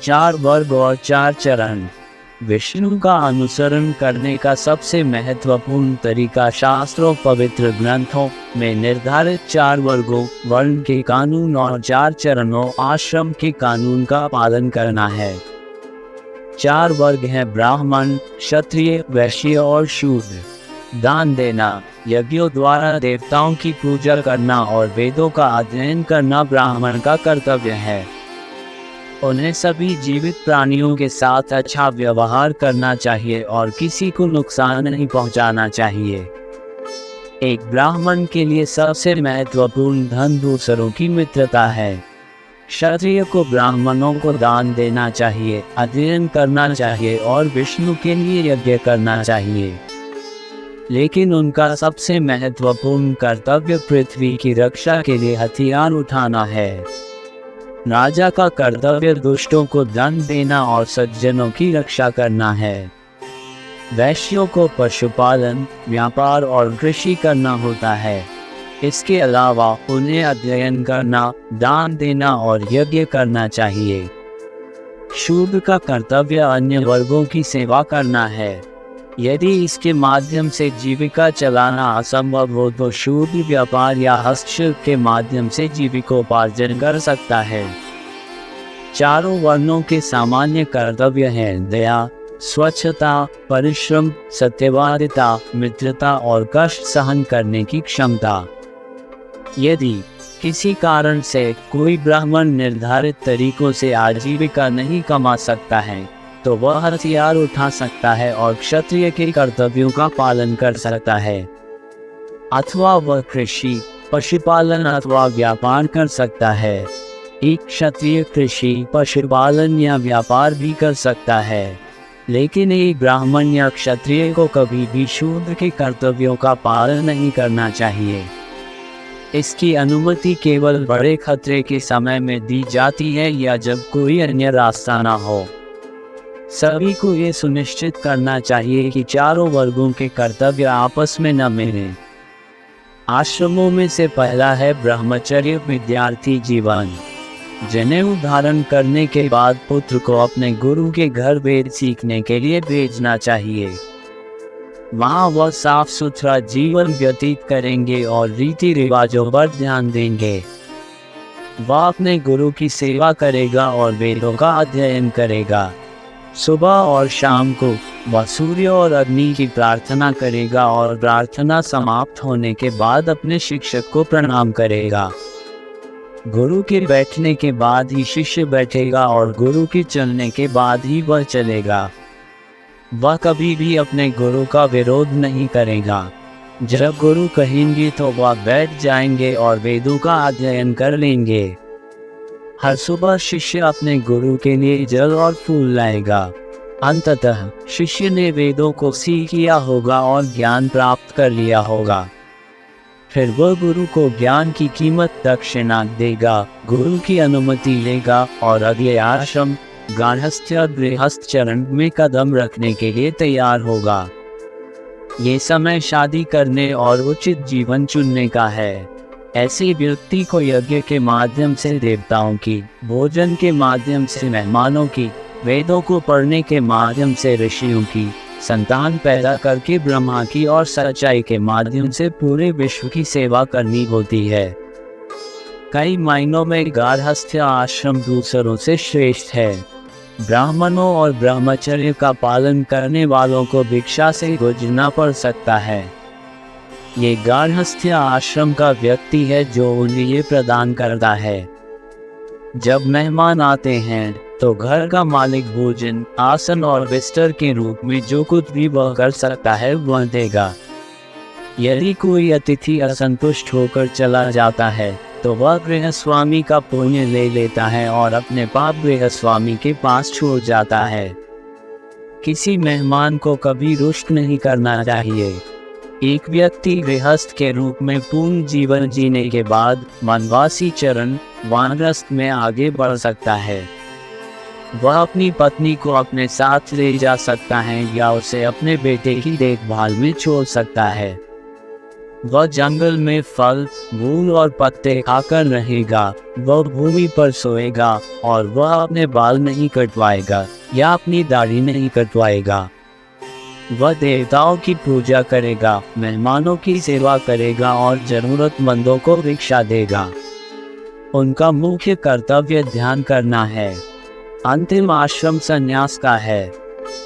4 वर्ग और 4 चरण। विष्णु का अनुसरण करने का सबसे महत्वपूर्ण तरीका शास्त्रों पवित्र ग्रंथों में निर्धारित 4 वर्गों वर्ण के कानून और 4 चरणों आश्रम के कानून का पालन करना है। 4 वर्ग हैं ब्राह्मण, क्षत्रिय, वैश्य और शूद्र। दान देना, यज्ञों द्वारा देवताओं की पूजा करना और वेदों का अध्ययन करना ब्राह्मण का कर्तव्य है। उन्हें सभी जीवित प्राणियों के साथ अच्छा व्यवहार करना चाहिए और किसी को नुकसान नहीं पहुंचाना चाहिए। एक ब्राह्मण के लिए सबसे महत्वपूर्ण धन दूसरों की मित्रता है। क्षत्रिय को ब्राह्मणों को दान देना चाहिए, अध्ययन करना चाहिए और विष्णु के लिए यज्ञ करना चाहिए। लेकिन उनका सबसे महत्वपूर्ण कर्तव्य पृथ्वी की रक्षा के लिए हथियार उठाना है। राजा का कर्तव्य दुष्टों को दंड देना और सज्जनों की रक्षा करना है। वैश्यों को पशुपालन, व्यापार और कृषि करना होता है। इसके अलावा उन्हें अध्ययन करना, दान देना और यज्ञ करना चाहिए। शूद्र का कर्तव्य अन्य वर्गों की सेवा करना है। यदि इसके माध्यम से जीविका चलाना असंभव हो तो शूद्र व्यापार या हस्तशिल्प के माध्यम से जीविकोपार्जन कर सकता है। चारों वर्णों के सामान्य कर्तव्य हैं दया, स्वच्छता, परिश्रम, सत्यवादिता, मित्रता और कष्ट सहन करने की क्षमता। यदि किसी कारण से कोई ब्राह्मण निर्धारित तरीकों से आजीविका नहीं कमा सकता है तो वह हथियार उठा सकता है और क्षत्रिय के कर्तव्यों का पालन कर सकता है, अथवा वह कृषि, पशुपालन अथवा व्यापार कर सकता है। एक क्षत्रिय कृषि, पशुपालन या व्यापार भी कर सकता है, लेकिन एक ब्राह्मण या क्षत्रिय को कभी भी शूद्र के कर्तव्यों का पालन नहीं करना चाहिए। इसकी अनुमति केवल बड़े खतरे के समय में दी जाती है या जब कोई अन्य रास्ता न हो। सभी को ये सुनिश्चित करना चाहिए कि चारों वर्गों के कर्तव्य आपस में न मिलें। आश्रमों में से पहला है ब्रह्मचर्य विद्यार्थी जीवन। जनेऊ धारण करने के बाद पुत्र को अपने गुरु के घर वेद सीखने के लिए भेजना चाहिए। वहाँ वह साफ सुथरा जीवन व्यतीत करेंगे और रीति रिवाजों पर ध्यान देंगे। वह अपने गुरु की सेवा करेगा और वेदों का अध्ययन करेगा। सुबह और शाम को वह सूर्य और अग्नि की प्रार्थना करेगा और प्रार्थना समाप्त होने के बाद अपने शिक्षक को प्रणाम करेगा। गुरु के बैठने के बाद ही शिष्य बैठेगा और गुरु के चलने के बाद ही वह चलेगा। वह कभी भी अपने गुरु का विरोध नहीं करेगा। जब गुरु कहेंगे तो वह बैठ जाएंगे और वेदों का अध्ययन कर लेंगे। हर सुबह शिष्य अपने गुरु के लिए जल और फूल लाएगा। अंततः शिष्य ने वेदों को सीख लिया होगा और ज्ञान प्राप्त कर लिया होगा। फिर वह गुरु को ज्ञान की कीमत दक्षिणा देगा, गुरु की अनुमति लेगा और अगले आश्रम, गार्हस्थ्य, गृहस्थ चरण में कदम रखने के लिए तैयार होगा। ये समय शादी करने और उचित जीवन चुनने का है। ऐसे व्यक्ति को यज्ञ के माध्यम से देवताओं की, भोजन के माध्यम से मेहमानों की, वेदों को पढ़ने के माध्यम से ऋषियों की, संतान पैदा करके ब्रह्मा की और सच्चाई के माध्यम से पूरे विश्व की सेवा करनी होती है। कई मायनों में गार्हस्थ्य आश्रम दूसरों से श्रेष्ठ है। ब्राह्मणों और ब्रह्मचर्य का पालन करने वालों को भिक्षा से गुजरना पड़ सकता है। ये गार्हस्थ्य आश्रम का व्यक्ति है जो उन्हें ये प्रदान करता है। जब मेहमान आते हैं तो घर का मालिक भोजन, आसन और बिस्तर के रूप में जो कुछ भी वह कर सकता है वह देगा। यदि कोई अतिथि असंतुष्ट होकर चला जाता है तो वह गृहस्वामी का पुण्य ले लेता है और अपने पाप गृहस्वामी के पास छोड़ जाता है। किसी मेहमान को कभी रुष्ट नहीं करना चाहिए। एक व्यक्ति गृहस्थ के रूप में पूर्ण जीवन जीने के बाद वनवासी चरण वानप्रस्थ में आगे बढ़ सकता है। वह अपनी पत्नी को अपने साथ ले जा सकता है या उसे अपने बेटे की देखभाल में छोड़ सकता है। वह जंगल में फल, फूल और पत्ते खाकर रहेगा। वह भूमि पर सोएगा और वह अपने बाल नहीं कटवाएगा या अपनी दाढ़ी नहीं कटवाएगा। वह देवताओं की पूजा करेगा, मेहमानों की सेवा करेगा और जरूरतमंदों को भिक्षा देगा। उनका मुख्य कर्तव्य ध्यान करना है। अंतिम आश्रम संन्यास का है।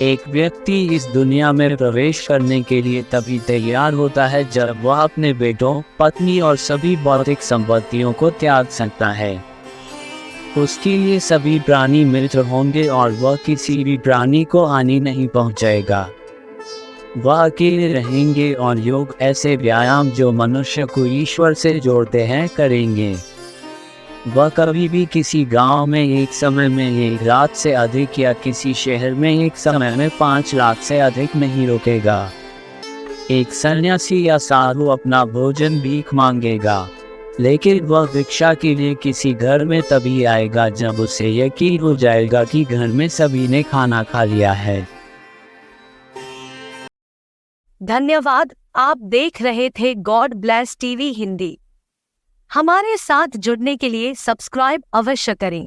एक व्यक्ति इस दुनिया में प्रवेश करने के लिए तभी तैयार होता है जब वह अपने बेटों, पत्नी और सभी भौतिक संपत्तियों को त्याग सकता है। उसके लिए सभी प्राणी मित्र होंगे और वह किसी भी प्राणी को हानि नहीं पहुंचाएगा। वह अकेले रहेंगे और योग ऐसे व्यायाम जो मनुष्य को ईश्वर से जोड़ते हैं करेंगे। वह कभी भी किसी गांव में एक समय में 1 रात से अधिक या किसी शहर में एक समय में 5 रात से अधिक नहीं रुकेगा। एक सन्यासी या साधु अपना भोजन भीख मांगेगा, लेकिन वह भिक्षा के लिए किसी घर में तभी आएगा जब उसे यकीन हो जाएगा कि घर में सभी ने खाना खा लिया है। धन्यवाद। आप देख रहे थे गॉड ब्लेस टीवी हिंदी। हमारे साथ जुड़ने के लिए सब्सक्राइब अवश्य करें।